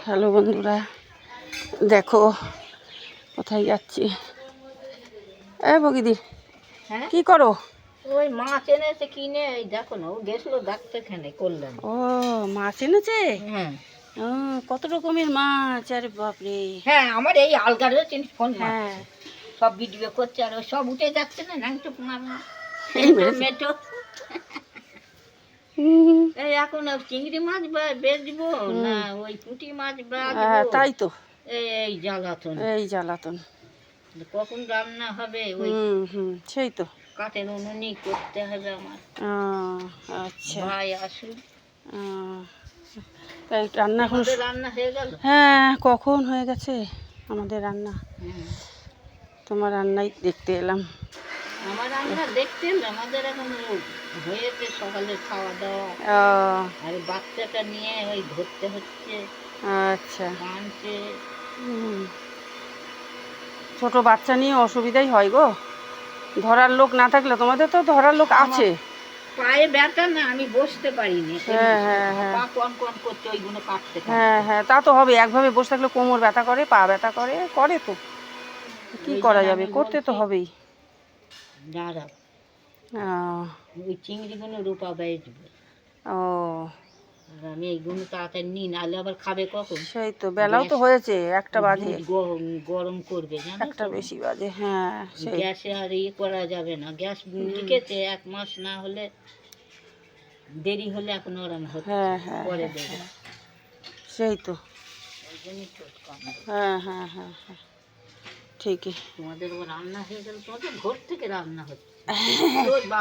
Hello বন্ধুরা, দেখো কোথায় যাচ্ছি। বগিদি, হ্যাঁ কি করো? ওই মাছ এনেছে কিনে, এই দেখো না, ও গেছিল ডাক্তারখানে করলেন। ও মাছ এনেছে? হ্যাঁ ও, কত রকমের মাছ! আরে বাপরে! হ্যাঁ, আমার এই আলগারেও ফোন হ্যাঁ, মারছে, সব ভিডিও করছে, আর ও সব উঠে যাচ্ছে না, ন্যাংটো মামা এই মেরেছে। মেটো। হুম, এই এখন চিংড়ি মাছ বেচবো না ওই পুঁটি মাছ বাজবো, হ্যাঁ, তাই তো, এই জ্বালাতন। এই জ্বালাতন। কখন রান্না হবে ওই সেই তো। কাঠের উনুনেই করতে হবে আমার। আচ্ছা, ভাই আসুন। তাই রান্না এখন? আমাদের রান্না হয়ে গেল? হ্যাঁ, কখন হয়ে গেছে আমাদের রান্না। হুম। তোমার রান্নাই দেখতে এলাম। আমার রান্না দেখতেন, আমাদের এখন হয়েছে সকালে খাওয়া দাওয়া, আর বাচ্চাটা নিয়ে ওই ধরতে হচ্ছে। আচ্ছা, কাঁদছে। ছোট বাচ্চা নিয়ে অসুবিধাই হয় গো। ধরার লোক না থাকলে, তোমাদের তো ধরার লোক আছে। পায়ে ব্যথা না, আমি বসতে পারিনি। হ্যাঁ হ্যাঁ হ্যাঁ, পা কন কন করতে, ওইগুলো কাটতে হ্যাঁ হ্যাঁ, তা তো হবে। একভাবে বসে থাকলে কোমর ব্যথা করে, পা ব্যথা করে, করে তো কি করা যাবে, করতে তো হবেই। দাঁড়া, ওই চিংড়িগুলো রূপা বেচবে, ও, আমি এইগুলো তাড়াতাড়ি নিই, নাহলে আবার খাবে কখন? সেই তো, বেলাও তো হয়েছে, 1টা বাজে। গরম করবে, জানো 1টা তো? বেশি বাজে, হ্যাঁ সেই। গ্যাসে আর ইয়ে করা যাবে না, গ্যাস লিখেছে 1 মাস না হলে, দেরি হলে এখন ওরম হচ্ছে, হ্যাঁ হ্যাঁ পরে হ্যাঁ, দেবে। সেই তো। ওই জন্যই তো কম। হ্যাঁ হ্যাঁ হ্যাঁ হ্যাঁ, ঠিকই। তোমাদের রান্না হয়ে গেল? তোমাদের ভোর থেকে রান্না হচ্ছে রোজ 12